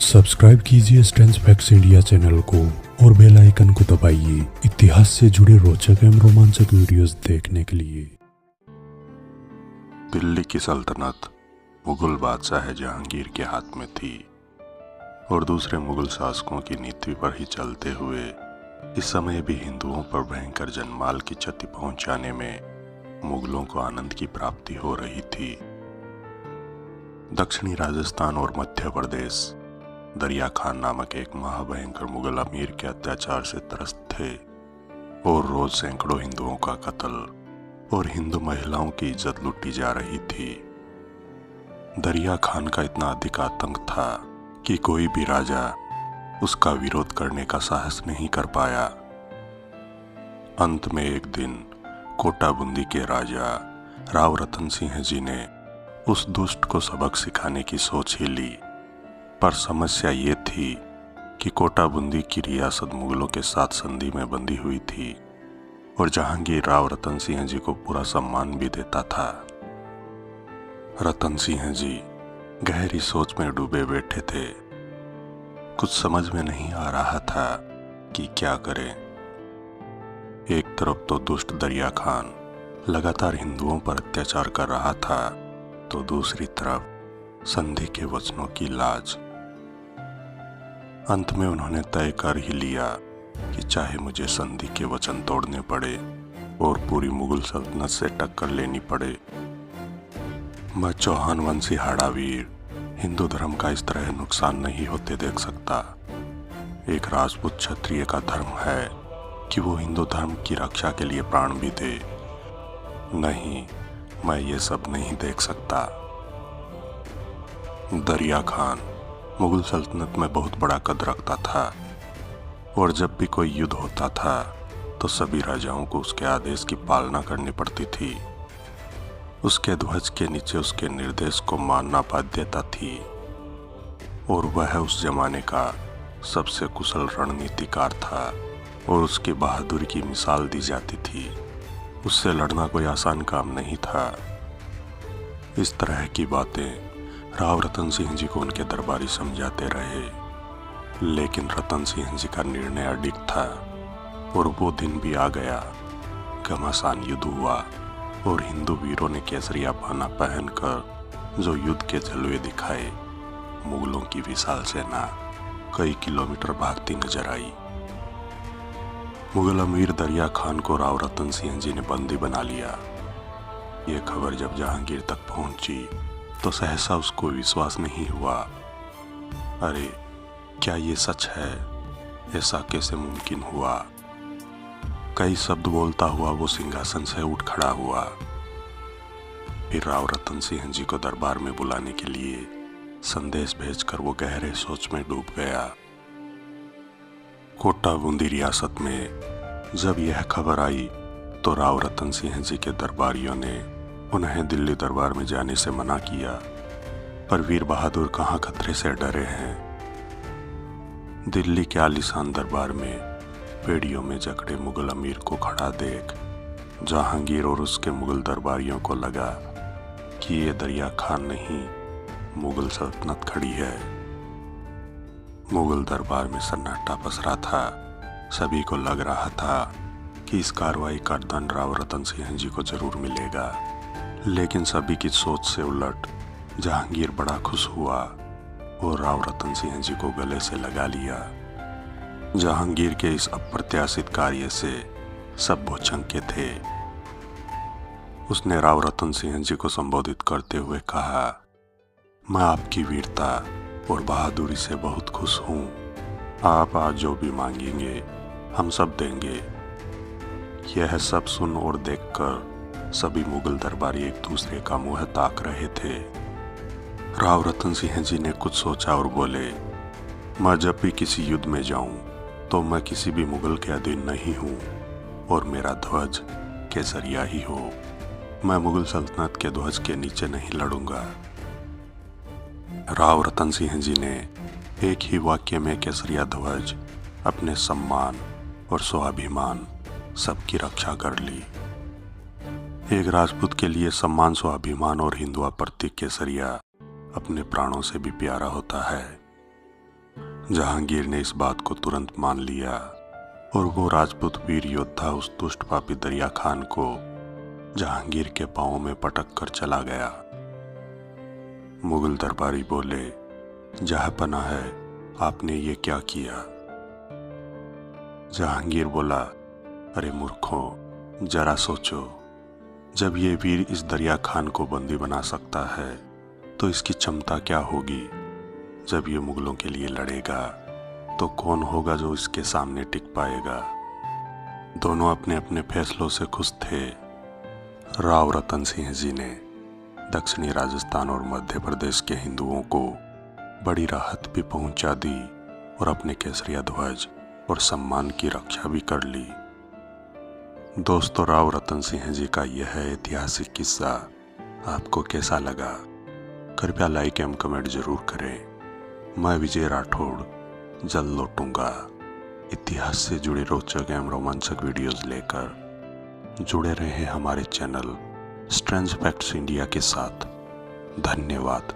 Subscribe कीजिए strength facts India channel को और बेल आइकन को दबाइए इतिहास से जुड़े रोचक एवं रोमांचक वीडियोस देखने के लिए। दिल्ली की सल्तनत मुगल बादशाह जहांगीर के हाथ में थी और दूसरे मुगल शासकों की नीति पर ही चलते हुए इस समय भी हिंदुओं पर भयंकर जनमाल की क्षति पहुंचाने में मुगलों को आनंद की प्राप्ति हो रही थी। दक्षिणी राजस्थान और मध्य प्रदेश दरिया खान नामक एक महाभयंकर मुगल अमीर के अत्याचार से त्रस्त थे और रोज सैकड़ों हिंदुओं का कत्ल और हिंदू महिलाओं की इज्जत लूटी जा रही थी। दरिया खान का इतना अधिक आतंक था कि कोई भी राजा उसका विरोध करने का साहस नहीं कर पाया। अंत में एक दिन कोटा बूंदी के राजा राव रतन सिंह जी ने उस दुष्ट को सबक सिखाने की सोच ही ली, पर समस्या ये थी कि कोटा बूंदी की रियासत मुगलों के साथ संधि में बंधी हुई थी और जहांगीर राव रतन सिंह जी को पूरा सम्मान भी देता था। रतन सिंह जी गहरी सोच में डूबे बैठे थे। कुछ समझ में नहीं आ रहा था कि क्या करें। एक तरफ तो दुष्ट दरिया खान लगातार हिंदुओं पर अत्याचार कर रहा था, तो दूसरी तरफ संधि के वचनों की लाज। अंत में उन्होंने तय कर ही लिया कि चाहे मुझे संधि के वचन तोड़ने पड़े और पूरी मुगल सल्तनत से टक्कर लेनी पड़े, मैं चौहान वंशी हाड़ावीर हिंदू धर्म का इस तरह नुकसान नहीं होते देख सकता। एक राजपूत क्षत्रिय का धर्म है कि वो हिंदू धर्म की रक्षा के लिए प्राण भी दे। नहीं, मैं ये सब नहीं देख सकता। दरिया खान मुगल सल्तनत में बहुत बड़ा कद रखता था और जब भी कोई युद्ध होता था तो सभी राजाओं को उसके आदेश की पालना करनी पड़ती थी। उसके ध्वज के नीचे उसके निर्देश को मानना बाध्यता थी और वह उस जमाने का सबसे कुशल रणनीतिकार था और उसकी बहादुरी की मिसाल दी जाती थी। उससे लड़ना कोई आसान काम नहीं था। इस तरह की बातें राव रतन सिंह जी को उनके दरबारी समझाते रहे, लेकिन रतन सिंह जी का निर्णय अडिग था और वो दिन भी आ गया। घमासान युद्ध हुआ और हिंदू वीरों ने केसरिया पाना पहनकर जो युद्ध के जलवे दिखाए, मुगलों की विशाल सेना कई किलोमीटर भागती नजर आई। मुगल अमीर दरिया खान को राव रतन सिंह जी ने बंदी बना लिया। ये खबर जब जहांगीर तक पहुंची तो सहसा उसको विश्वास नहीं हुआ। अरे, क्या ये सच है? ऐसा कैसे मुमकिन हुआ? कई शब्द बोलता हुआ वो सिंहासन से उठ खड़ा हुआ। फिर राव रतन सिंह जी को दरबार में बुलाने के लिए संदेश भेजकर वो गहरे सोच में डूब गया। कोटा बूंदी रियासत में जब यह खबर आई तो राव रतन सिंह जी के दरबारियों ने उन्हें दिल्ली दरबार में जाने से मना किया, पर वीर बहादुर कहाँ खतरे से डरे हैं। दिल्ली के आलीशान दरबार में पेड़ियों में जकड़े मुगल अमीर को खड़ा देख जहांगीर और उसके मुगल दरबारियों को लगा कि ये दरिया खान नहीं, मुगल सल्तनत खड़ी है। मुगल दरबार में सन्नाटा पसरा था। सभी को लग रहा था कि इस कार्रवाई का दंड राव रतन सिंह जी को जरूर मिलेगा, लेकिन सभी की सोच से उलट जहांगीर बड़ा खुश हुआ और राव रतन सिंह जी को गले से लगा लिया। जहांगीर के इस अप्रत्याशित कार्य से सब भौचक्के थे। उसने राव रतन सिंह जी को संबोधित करते हुए कहा, मैं आपकी वीरता और बहादुरी से बहुत खुश हूँ। आप आज जो भी मांगेंगे हम सब देंगे। यह सब सुन और देखकर सभी मुगल दरबारी एक दूसरे का मुंह ताक रहे थे। राव रतन सिंह जी ने कुछ सोचा और बोले, मैं जब भी किसी युद्ध में जाऊं तो मैं किसी भी मुगल के अधीन नहीं हूं और मेरा ध्वज केसरिया ही हो। मैं मुगल सल्तनत के ध्वज के नीचे नहीं लड़ूंगा। राव रतन सिंह जी ने एक ही वाक्य में केसरिया ध्वज, अपने सम्मान और स्वाभिमान सबकी रक्षा कर ली। एक राजपूत के लिए सम्मान, स्वाभिमान और हिंदुआ प्रतीक केसरिया अपने प्राणों से भी प्यारा होता है। जहांगीर ने इस बात को तुरंत मान लिया और वो राजपूत वीर योद्धा उस दुष्ट पापी दरिया खान को जहांगीर के पांवों में पटक कर चला गया। मुगल दरबारी बोले, जहांपनाह है, आपने ये क्या किया? जहांगीर बोला, अरे मूर्खों, जरा सोचो, जब ये वीर इस दरिया खान को बंदी बना सकता है तो इसकी क्षमता क्या होगी? जब ये मुगलों के लिए लड़ेगा तो कौन होगा जो इसके सामने टिक पाएगा? दोनों अपने अपने फैसलों से खुश थे। राव रतन सिंह जी ने दक्षिणी राजस्थान और मध्य प्रदेश के हिंदुओं को बड़ी राहत भी पहुंचा दी और अपने केसरिया ध्वज और सम्मान की रक्षा भी कर ली। दोस्तों, राव रतन सिंह जी का यह ऐतिहासिक किस्सा आपको कैसा लगा? कृपया लाइक एवं कमेंट जरूर करें। मैं विजय राठौड़ जल्द लौटूंगा इतिहास से जुड़े रोचक एवं रोमांचक वीडियोस लेकर। जुड़े रहे हमारे चैनल स्ट्रेंज फैक्ट्स इंडिया के साथ। धन्यवाद।